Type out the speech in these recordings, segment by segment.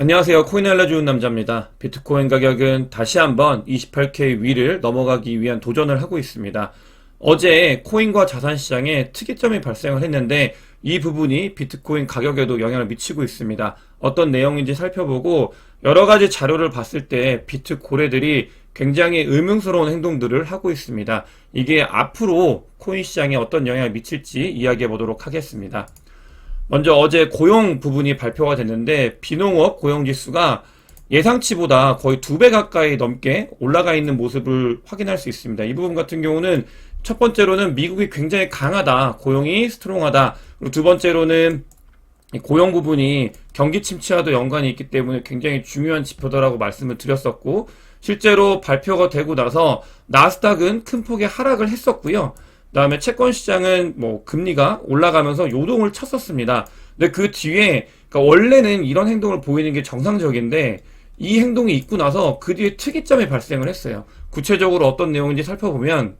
안녕하세요. 코인 알려주는 남자입니다. 비트코인 가격은 다시 한번 28K 위를 넘어가기 위한 도전을 하고 있습니다. 어제 코인과 자산시장에 특이점이 발생을 했는데 이 부분이 비트코인 가격에도 영향을 미치고 있습니다. 어떤 내용인지 살펴보고 여러 가지 자료를 봤을 때 비트 고래들이 굉장히 의문스러운 행동들을 하고 있습니다. 이게 앞으로 코인 시장에 어떤 영향을 미칠지 이야기해 보도록 하겠습니다. 먼저 어제 고용 부분이 발표가 됐는데 비농업 고용지수가 예상치보다 거의 2배 가까이 넘게 올라가 있는 모습을 확인할 수 있습니다. 이 부분 같은 경우는 첫 번째로는 미국이 굉장히 강하다, 고용이 스트롱하다. 그리고 두 번째로는 이 고용 부분이 경기 침체와도 연관이 있기 때문에 굉장히 중요한 지표다라고 말씀을 드렸었고, 실제로 발표가 되고 나서 나스닥은 큰 폭의 하락을 했었고요. 그다음에 채권 시장은 뭐 금리가 올라가면서 요동을 쳤었습니다. 근데 그 뒤에, 그러니까 원래는 이런 행동을 보이는 게 정상적인데 이 행동이 있고 나서 그 뒤에 특이점이 발생을 했어요. 구체적으로 어떤 내용인지 살펴보면,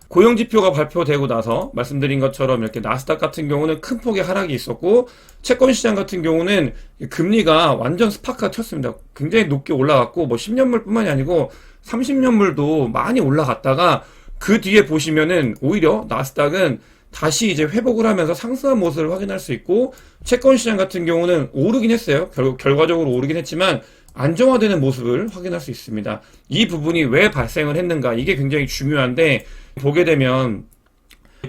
고용지표가 발표되고 나서 말씀드린 것처럼 이렇게 나스닥 같은 경우는 큰 폭의 하락이 있었고, 채권 시장 같은 경우는 금리가 완전 스파크가 쳤습니다. 굉장히 높게 올라갔고, 뭐 10년물 뿐만이 아니고 30년물도 많이 올라갔다가 그 뒤에 보시면은 오히려 나스닥은 다시 이제 회복을 하면서 상승한 모습을 확인할 수 있고, 채권 시장 같은 경우는 오르긴 했어요. 결과적으로 오르긴 했지만 안정화되는 모습을 확인할 수 있습니다. 이 부분이 왜 발생을 했는가, 이게 굉장히 중요한데, 보게 되면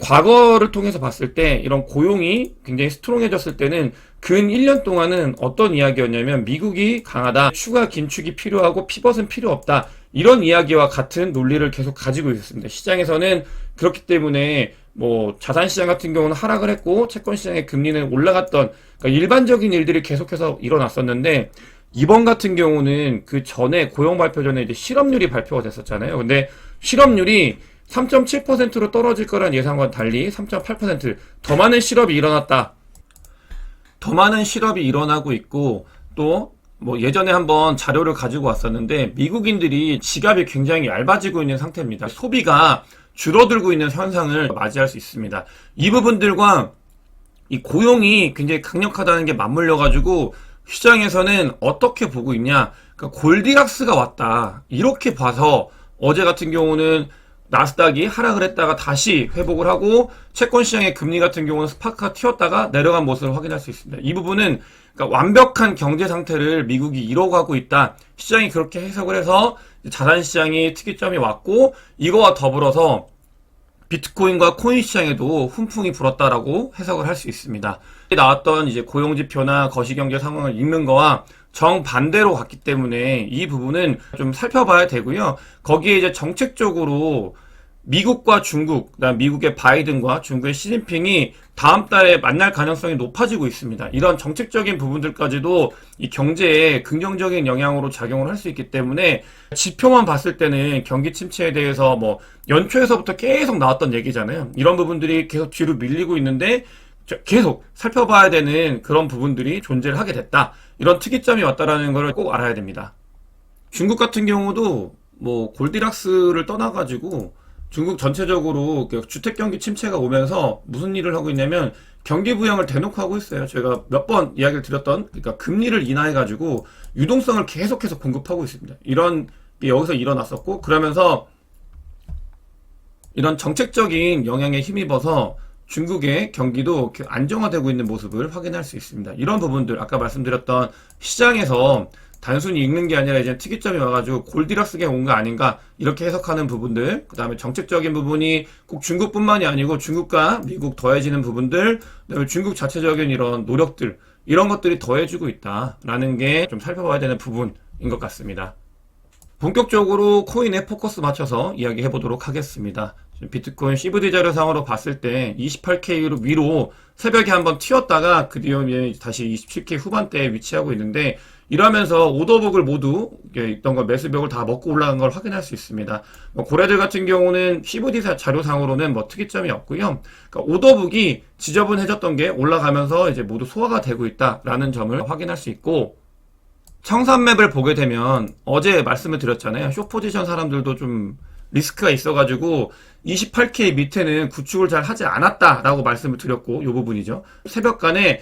과거를 통해서 봤을 때 이런 고용이 굉장히 스트롱해졌을 때는 근 1년 동안은 어떤 이야기였냐면 미국이 강하다, 추가 긴축이 필요하고 피벗은 필요 없다, 이런 이야기와 같은 논리를 계속 가지고 있었습니다. 시장에서는 그렇기 때문에 뭐 자산시장 같은 경우는 하락을 했고 채권시장의 금리는 올라갔던, 그러니까 일반적인 일들이 계속해서 일어났었는데, 이번 같은 경우는 그 전에 고용 발표 전에 이제 실업률이 발표가 됐었잖아요. 근데 실업률이 3.7%로 떨어질 거란 예상과 달리 3.8%, 더 많은 실업이 일어났다. 더 많은 실업이 일어나고 있고, 또 뭐 예전에 한번 자료를 가지고 왔었는데 미국인들이 지갑이 굉장히 얇아지고 있는 상태입니다. 소비가 줄어들고 있는 현상을 맞이할 수 있습니다. 이 부분들과 이 고용이 굉장히 강력하다는 게 맞물려 가지고 시장에서는 어떻게 보고 있냐, 그러니까 골디락스가 왔다, 이렇게 봐서 어제 같은 경우는 나스닥이 하락을 했다가 다시 회복을 하고, 채권 시장의 금리 같은 경우는 스파크가 튀었다가 내려간 모습을 확인할 수 있습니다. 이 부분은 그러니까 완벽한 경제 상태를 미국이 이뤄가고 있다, 시장이 그렇게 해석을 해서 자산 시장이 특이점이 왔고, 이거와 더불어서 비트코인과 코인 시장에도 훈풍이 불었다라고 해석을 할 수 있습니다. 나왔던 이제 고용지표나 거시경제 상황을 읽는 거와 정반대로 갔기 때문에 이 부분은 좀 살펴봐야 되고요. 거기에 이제 정책적으로 미국과 중국, 그다음 미국의 바이든과 중국의 시진핑이 다음 달에 만날 가능성이 높아지고 있습니다. 이런 정책적인 부분들까지도 이 경제에 긍정적인 영향으로 작용을 할 수 있기 때문에, 지표만 봤을 때는 경기 침체에 대해서 뭐 연초에서부터 계속 나왔던 얘기잖아요. 이런 부분들이 계속 뒤로 밀리고 있는데 계속 살펴봐야 되는 그런 부분들이 존재를 하게 됐다, 이런 특이점이 왔다라는 걸 꼭 알아야 됩니다. 중국 같은 경우도 뭐 골디락스를 떠나가지고 중국 전체적으로 주택 경기 침체가 오면서 무슨 일을 하고 있냐면 경기 부양을 대놓고 하고 있어요. 제가 몇 번 이야기를 드렸던, 그러니까 금리를 인하해가지고 유동성을 계속해서 공급하고 있습니다. 이런 게 여기서 일어났었고, 그러면서 이런 정책적인 영향에 힘입어서 중국의 경기도 안정화되고 있는 모습을 확인할 수 있습니다. 이런 부분들, 아까 말씀드렸던 시장에서 단순히 읽는 게 아니라 이제 특이점이 와가지고 골디락스가 온 거 아닌가, 이렇게 해석하는 부분들, 그 다음에 정책적인 부분이 꼭 중국뿐만이 아니고 중국과 미국 더해지는 부분들, 그 다음에 중국 자체적인 이런 노력들, 이런 것들이 더해지고 있다라는 게 좀 살펴봐야 되는 부분인 것 같습니다. 본격적으로 코인에 포커스 맞춰서 이야기해 보도록 하겠습니다. 비트코인 CVD 자료상으로 봤을 때 28K 위로 새벽에 한번 튀었다가 그 뒤에 다시 27K 후반대에 위치하고 있는데, 이러면서 오더북을 모두 있던 거 매수벽을 다 먹고 올라간 걸 확인할 수 있습니다. 고래들 같은 경우는 CVD 자료상으로는 뭐 특이점이 없고요. 그러니까 오더북이 지저분해졌던 게 올라가면서 이제 모두 소화가 되고 있다라는 점을 확인할 수 있고, 청산맵을 보게 되면 어제 말씀을 드렸잖아요. 숏포지션 사람들도 좀 리스크가 있어가지고 28K 밑에는 구축을 잘 하지 않았다라고 말씀을 드렸고, 이 부분이죠. 새벽간에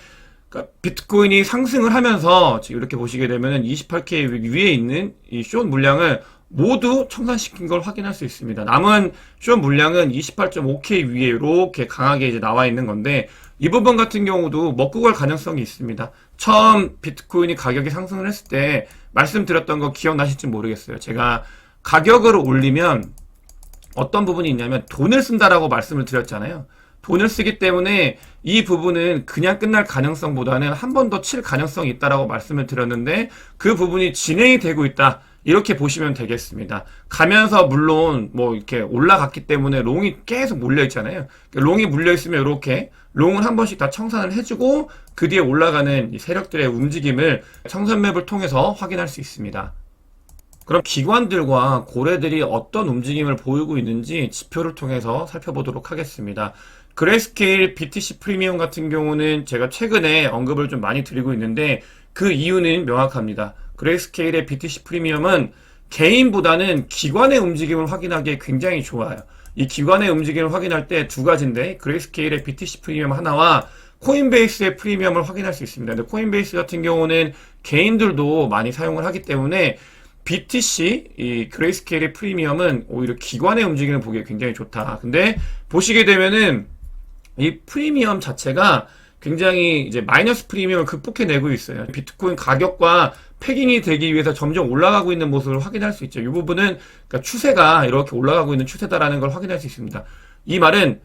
그러니까 비트코인이 상승을 하면서 지금 이렇게 보시게 되면은 28K 위에 있는 이 숏 물량을 모두 청산시킨 걸 확인할 수 있습니다. 남은 숏 물량은 28.5K 위에 이렇게 강하게 이제 나와 있는 건데 이 부분 같은 경우도 먹고 갈 가능성이 있습니다. 처음 비트코인이 가격이 상승을 했을 때 말씀드렸던 거 기억나실지 모르겠어요. 제가 가격을 올리면 어떤 부분이 있냐면 돈을 쓴다라고 말씀을 드렸잖아요. 돈을 쓰기 때문에 이 부분은 그냥 끝날 가능성보다는 한 번 더 칠 가능성이 있다라고 말씀을 드렸는데 그 부분이 진행이 되고 있다. 이렇게 보시면 되겠습니다. 가면서 물론 뭐 이렇게 올라갔기 때문에 롱이 계속 몰려 있잖아요. 롱이 물려 있으면 이렇게 롱을 한 번씩 다 청산을 해주고 그 뒤에 올라가는 이 세력들의 움직임을 청산맵을 통해서 확인할 수 있습니다. 그럼 기관들과 고래들이 어떤 움직임을 보이고 있는지 지표를 통해서 살펴보도록 하겠습니다. 그레이스케일 BTC 프리미엄 같은 경우는 제가 최근에 언급을 좀 많이 드리고 있는데 그 이유는 명확합니다. 그레이스케일의 BTC 프리미엄은 개인보다는 기관의 움직임을 확인하기에 굉장히 좋아요. 이 기관의 움직임을 확인할 때 두 가지인데 그레이스케일의 BTC 프리미엄 하나와 코인베이스의 프리미엄을 확인할 수 있습니다. 근데 코인베이스 같은 경우는 개인들도 많이 사용을 하기 때문에 BTC, 이 그레이스케일의 프리미엄은 오히려 기관의 움직임을 보기에 굉장히 좋다. 근데 보시게 되면은 이 프리미엄 자체가 굉장히 이제 마이너스 프리미엄을 극복해내고 있어요. 비트코인 가격과 패깅이 되기 위해서 점점 올라가고 있는 모습을 확인할 수 있죠. 이 부분은 그러니까 추세가 이렇게 올라가고 있는 추세다라는 걸 확인할 수 있습니다. 이 말은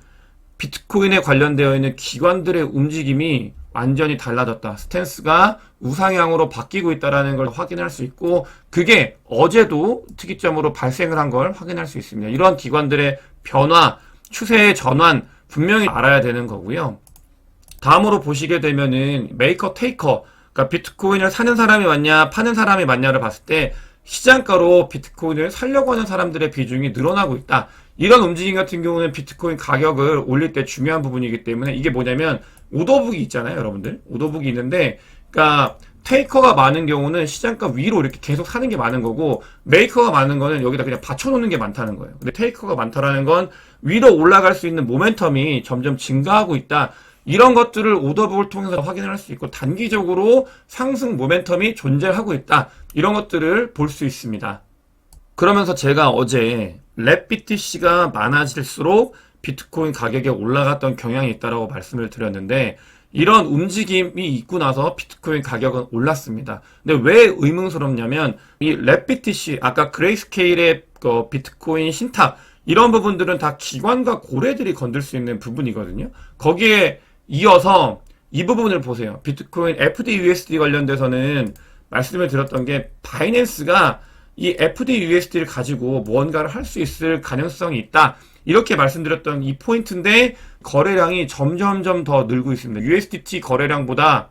비트코인에 관련되어 있는 기관들의 움직임이 완전히 달라졌다. 스탠스가 우상향으로 바뀌고 있다는 걸 확인할 수 있고 그게 어제도 특이점으로 발생을 한 걸 확인할 수 있습니다. 이러한 기관들의 변화, 추세의 전환 분명히 알아야 되는 거고요. 다음으로 보시게 되면은 메이커 테이커, 그러니까 비트코인을 사는 사람이 맞냐 파는 사람이 맞냐를 봤을 때 시장가로 비트코인을 살려고 하는 사람들의 비중이 늘어나고 있다. 이런 움직임 같은 경우는 비트코인 가격을 올릴 때 중요한 부분이기 때문에 이게 뭐냐면 오더북이 있잖아요, 여러분들. 오더북이 있는데, 그러니까 테이커가 많은 경우는 시장가 위로 이렇게 계속 사는 게 많은 거고 메이커가 많은 거는 여기다 그냥 받쳐놓는 게 많다는 거예요. 근데 테이커가 많다라는 건 위로 올라갈 수 있는 모멘텀이 점점 증가하고 있다. 이런 것들을 오더북을 통해서 확인을 할 수 있고 단기적으로 상승 모멘텀이 존재하고 있다. 이런 것들을 볼 수 있습니다. 그러면서 제가 어제 랩 BTC가 많아질수록 비트코인 가격이 올라갔던 경향이 있다고 말씀을 드렸는데 이런 움직임이 있고 나서 비트코인 가격은 올랐습니다. 근데 왜 의문스럽냐면 이 랩 BTC 아까 그레이스케일의 비트코인 신탁 이런 부분들은 다 기관과 고래들이 건들 수 있는 부분이거든요. 거기에 이어서 이 부분을 보세요. 비트코인 FDUSD 관련돼서는 말씀을 드렸던 게 바이낸스가 이 FDUSD를 가지고 무언가를 할 수 있을 가능성이 있다. 이렇게 말씀드렸던 이 포인트인데 거래량이 점점점 더 늘고 있습니다. USDT 거래량보다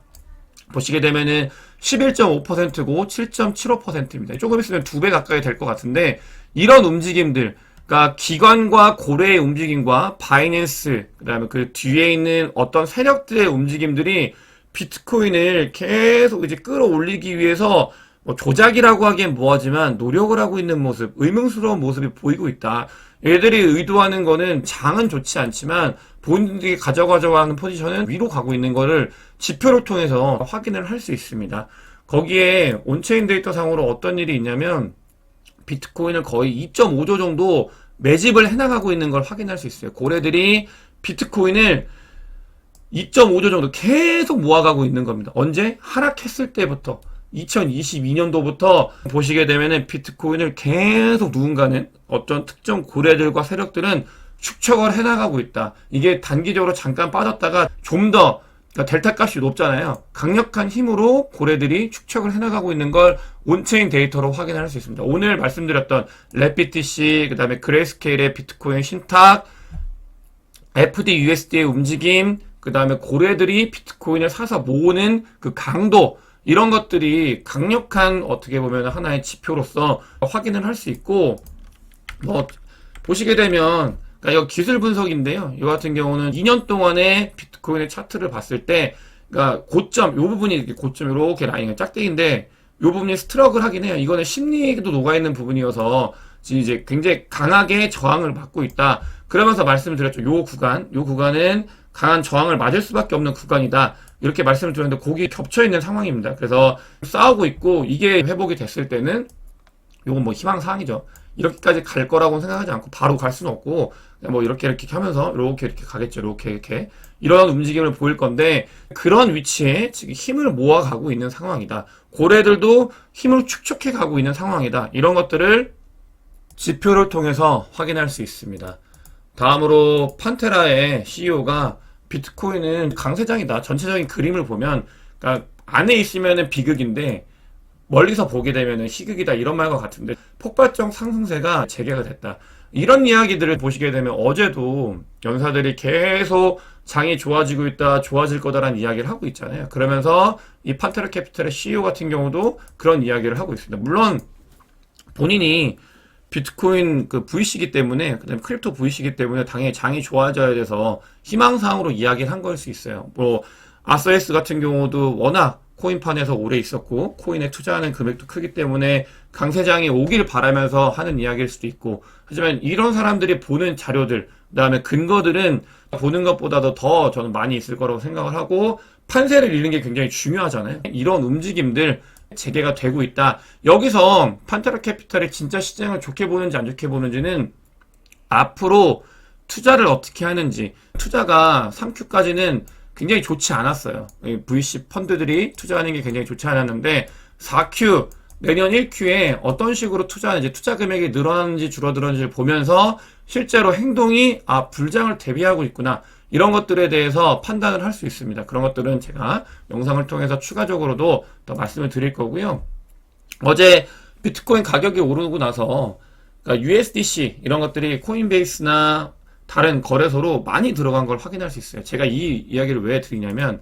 보시게 되면은 11.5%고 7.75%입니다. 조금 있으면 2배 가까이 될 것 같은데 이런 움직임들 그러니까 기관과 고래의 움직임과 바이낸스 그다음에 그 뒤에 있는 어떤 세력들의 움직임들이 비트코인을 계속 이제 끌어올리기 위해서 뭐 조작이라고 하기엔 뭐하지만 노력을 하고 있는 모습, 의문스러운 모습이 보이고 있다. 얘들이 의도하는 거는 장은 좋지 않지만 본인들이 가져가자고 하는 포지션은 위로 가고 있는 거를 지표를 통해서 확인을 할 수 있습니다. 거기에 온체인 데이터 상으로 어떤 일이 있냐면 비트코인을 거의 2.5조 정도 매집을 해나가고 있는 걸 확인할 수 있어요. 고래들이 비트코인을 2.5조 정도 계속 모아가고 있는 겁니다. 언제? 하락했을 때부터 2022년도부터 보시게 되면은 비트코인을 계속 누군가는 어떤 특정 고래들과 세력들은 축적을 해나가고 있다. 이게 단기적으로 잠깐 빠졌다가 좀 더 그러니까 델타 값이 높잖아요. 강력한 힘으로 고래들이 축적을 해나가고 있는 걸 온체인 데이터로 확인할 수 있습니다. 오늘 말씀드렸던 랩 BTC, 그 다음에 그레이스케일의 비트코인 신탁, FDUSD의 움직임, 그 다음에 고래들이 비트코인을 사서 모으는 그 강도, 이런 것들이 강력한 어떻게 보면 하나의 지표로서 확인을 할 수 있고 뭐 보시게 되면 그러니까 이거 기술 분석인데요. 이 같은 경우는 2년 동안의 비트코인의 차트를 봤을 때 그러니까 고점, 요 부분이 이렇게 고점 이렇게 라인이 짝대기인데 요 부분이 스트럭을 하긴 해요. 이거는 심리도 녹아있는 부분이어서 이제 굉장히 강하게 저항을 받고 있다. 그러면서 말씀을 드렸죠. 요 구간은 강한 저항을 맞을 수밖에 없는 구간이다. 이렇게 말씀을 드렸는데 곡이 겹쳐 있는 상황입니다. 그래서 싸우고 있고 이게 회복이 됐을 때는 요건 뭐 희망사항이죠. 이렇게까지 갈 거라고 생각하지 않고 바로 갈 수는 없고 그냥 뭐 이렇게 하면서 이렇게 가겠죠. 이렇게 이런 움직임을 보일 건데 그런 위치에 지금 힘을 모아가고 있는 상황이다. 고래들도 힘을 축적해 가고 있는 상황이다. 이런 것들을 지표를 통해서 확인할 수 있습니다. 다음으로 판테라의 CEO가 비트코인은 강세장이다. 전체적인 그림을 보면 그러니까 안에 있으면은 비극인데 멀리서 보게 되면은 희극이다 이런 말과 같은데 폭발적 상승세가 재개가 됐다. 이런 이야기들을 보시게 되면 어제도 연사들이 계속 장이 좋아지고 있다, 좋아질 거다라는 이야기를 하고 있잖아요. 그러면서 이 판테라 캐피탈의 CEO 같은 경우도 그런 이야기를 하고 있습니다. 물론 본인이 비트코인 그 VC이기 때문에, 그다음에 크립토 VC이기 때문에 당연히 장이 좋아져야 돼서 희망사항으로 이야기를 한 걸 수 있어요. 뭐 아서에스 같은 경우도 워낙 코인판에서 오래 있었고 코인에 투자하는 금액도 크기 때문에 강세장이 오길 바라면서 하는 이야기일 수도 있고, 하지만 이런 사람들이 보는 자료들, 그다음에 근거들은 보는 것보다도 더 저는 많이 있을 거라고 생각을 하고, 판세를 읽는 게 굉장히 중요하잖아요. 이런 움직임들 재개가 되고 있다. 여기서 판테라 캐피탈이 진짜 시장을 좋게 보는지 안 좋게 보는지는 앞으로 투자를 어떻게 하는지, 투자가 3Q까지는 굉장히 좋지 않았어요. VC 펀드들이 투자하는 게 굉장히 좋지 않았는데 4Q, 내년 1Q에 어떤 식으로 투자하는지, 투자 금액이 늘어나는지 줄어들었는지를 보면서 실제로 행동이 불장을 대비하고 있구나, 이런 것들에 대해서 판단을 할 수 있습니다. 그런 것들은 제가 영상을 통해서 추가적으로도 더 말씀을 드릴 거고요. 어제 비트코인 가격이 오르고 나서 그러니까 USDC 이런 것들이 코인베이스나 다른 거래소로 많이 들어간 걸 확인할 수 있어요. 제가 이 이야기를 왜 드리냐면,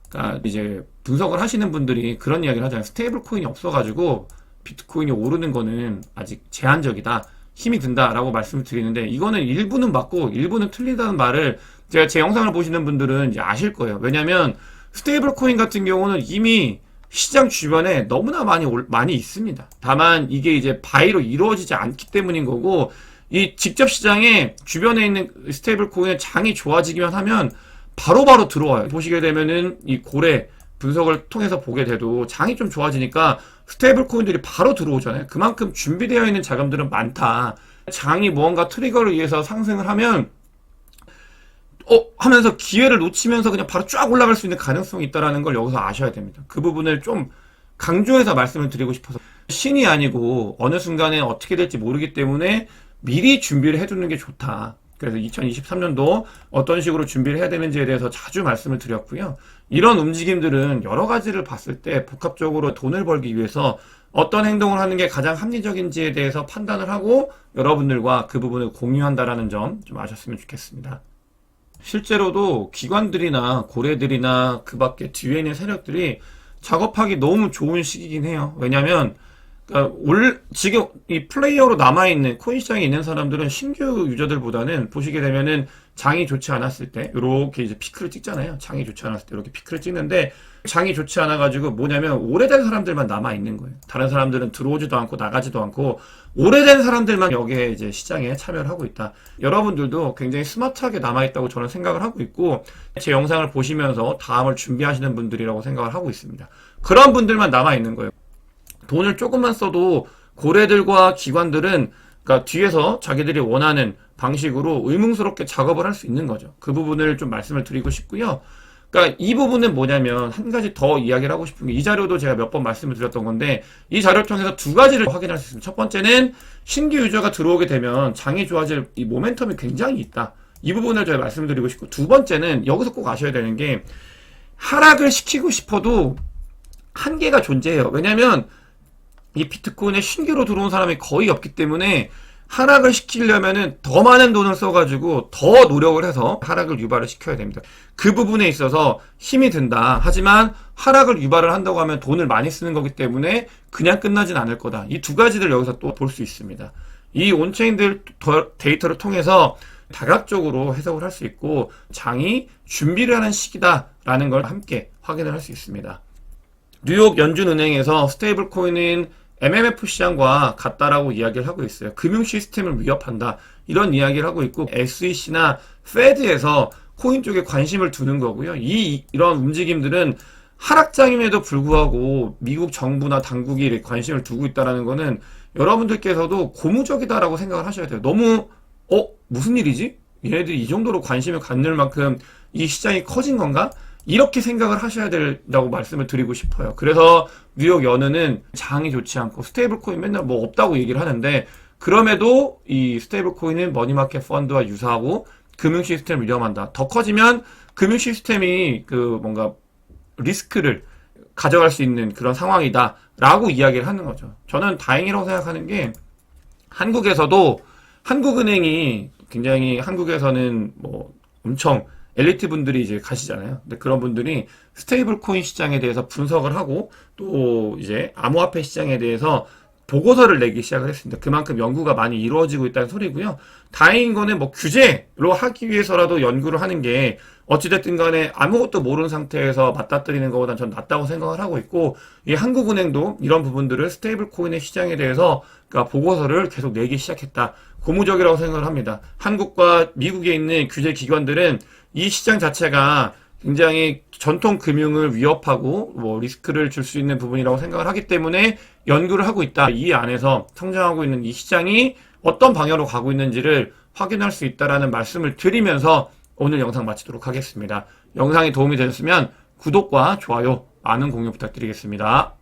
그러니까 이제 분석을 하시는 분들이 그런 이야기를 하잖아요. 스테이블 코인이 없어가지고 비트코인이 오르는 거는 아직 제한적이다, 힘이 든다라고 말씀을 드리는데, 이거는 일부는 맞고 일부는 틀리다는 말을 제가 제 영상을 보시는 분들은 이제 아실 거예요. 왜냐면 스테이블 코인 같은 경우는 이미 시장 주변에 너무나 많이 있습니다. 다만 이게 이제 바이로 이루어지지 않기 때문인 거고, 이 직접 시장에 주변에 있는 스테이블 코인의 장이 좋아지기만 하면 바로바로 들어와요. 보시게 되면은 이 고래 분석을 통해서 보게 돼도 장이 좀 좋아지니까 스테이블 코인들이 바로 들어오잖아요. 그만큼 준비되어 있는 자금들은 많다. 장이 무언가 트리거를 위해서 상승을 하면 하면서 기회를 놓치면서 그냥 바로 쫙 올라갈 수 있는 가능성이 있다는 걸 여기서 아셔야 됩니다. 그 부분을 좀 강조해서 말씀을 드리고 싶어서, 신이 아니고 어느 순간에 어떻게 될지 모르기 때문에 미리 준비를 해두는 게 좋다. 그래서 2023년도 어떤 식으로 준비를 해야 되는지에 대해서 자주 말씀을 드렸고요. 이런 움직임들은 여러 가지를 봤을 때 복합적으로 돈을 벌기 위해서 어떤 행동을 하는 게 가장 합리적인지에 대해서 판단을 하고 여러분들과 그 부분을 공유한다라는 점 좀 아셨으면 좋겠습니다. 실제로도 기관들이나 고래들이나 그 밖에 뒤에 있는 세력들이 작업하기 너무 좋은 시기긴 해요. 왜냐면 그러니까 지금 이 플레이어로 남아있는 코인 시장에 있는 사람들은 신규 유저들보다는 보시게 되면은 장이 좋지 않았을 때 이렇게 이제 피크를 찍잖아요. 장이 좋지 않았을 때 이렇게 피크를 찍는데, 장이 좋지 않아가지고 뭐냐면 오래된 사람들만 남아있는 거예요. 다른 사람들은 들어오지도 않고 나가지도 않고 오래된 사람들만 여기에 이제 시장에 참여를 하고 있다. 여러분들도 굉장히 스마트하게 남아있다고 저는 생각을 하고 있고, 제 영상을 보시면서 다음을 준비하시는 분들이라고 생각을 하고 있습니다. 그런 분들만 남아있는 거예요. 돈을 조금만 써도 고래들과 기관들은 그러니까 뒤에서 자기들이 원하는 방식으로 의문스럽게 작업을 할 수 있는 거죠. 그 부분을 좀 말씀을 드리고 싶고요. 그러니까 이 부분은 뭐냐면 한 가지 더 이야기를 하고 싶은 게, 이 자료도 제가 몇 번 말씀을 드렸던 건데 이 자료를 통해서 두 가지를 확인할 수 있습니다. 첫 번째는 신규 유저가 들어오게 되면 장이 좋아질 이 모멘텀이 굉장히 있다. 이 부분을 제가 말씀드리고 싶고, 두 번째는 여기서 꼭 아셔야 되는 게 하락을 시키고 싶어도 한계가 존재해요. 왜냐면 이 비트코인에 신규로 들어온 사람이 거의 없기 때문에 하락을 시키려면은 더 많은 돈을 써가지고 더 노력을 해서 하락을 유발을 시켜야 됩니다. 그 부분에 있어서 힘이 든다. 하지만 하락을 유발을 한다고 하면 돈을 많이 쓰는 거기 때문에 그냥 끝나진 않을 거다. 이 두 가지를 여기서 또 볼 수 있습니다. 이 온체인들 데이터를 통해서 다각적으로 해석을 할 수 있고, 장이 준비를 하는 시기다라는 걸 함께 확인을 할 수 있습니다. 뉴욕 연준은행에서 스테이블 코인은 MMF 시장과 같다라고 이야기를 하고 있어요. 금융 시스템을 위협한다, 이런 이야기를 하고 있고, SEC나 페드에서 코인 쪽에 관심을 두는 거고요. 이런 움직임들은 하락장임에도 불구하고 미국 정부나 당국이 이렇게 관심을 두고 있다는 거는 여러분들께서도 고무적이다라고 생각을 하셔야 돼요. 너무 무슨 일이지? 얘네들이 이 정도로 관심을 갖는 만큼 이 시장이 커진 건가? 이렇게 생각을 하셔야 된다고 말씀을 드리고 싶어요. 그래서 뉴욕 연은은 장이 좋지 않고 스테이블 코인 맨날 뭐 없다고 얘기를 하는데, 그럼에도 이 스테이블 코인은 머니마켓 펀드와 유사하고 금융 시스템을 위험한다. 더 커지면 금융 시스템이 뭔가 리스크를 가져갈 수 있는 그런 상황이다 라고 이야기를 하는 거죠. 저는 다행이라고 생각하는 게, 한국에서도 한국은행이 굉장히, 한국에서는 뭐 엄청 엘리트 분들이 이제 가시잖아요. 근데 그런 분들이 스테이블 코인 시장에 대해서 분석을 하고 또 이제 암호화폐 시장에 대해서 보고서를 내기 시작을 했습니다. 그만큼 연구가 많이 이루어지고 있다는 소리고요. 다행인 거는 뭐 규제로 하기 위해서라도 연구를 하는 게 어찌됐든 간에 아무것도 모르는 상태에서 맞닥뜨리는 것보다는 전 낫다고 생각을 하고 있고, 이 한국은행도 이런 부분들을 스테이블 코인의 시장에 대해서 그러니까 보고서를 계속 내기 시작했다. 고무적이라고 생각을 합니다. 한국과 미국에 있는 규제 기관들은 이 시장 자체가 굉장히 전통 금융을 위협하고 뭐 리스크를 줄 수 있는 부분이라고 생각을 하기 때문에 연구를 하고 있다. 이 안에서 성장하고 있는 이 시장이 어떤 방향으로 가고 있는지를 확인할 수 있다라는 말씀을 드리면서 오늘 영상 마치도록 하겠습니다. 영상이 도움이 되셨으면 구독과 좋아요, 많은 공유 부탁드리겠습니다.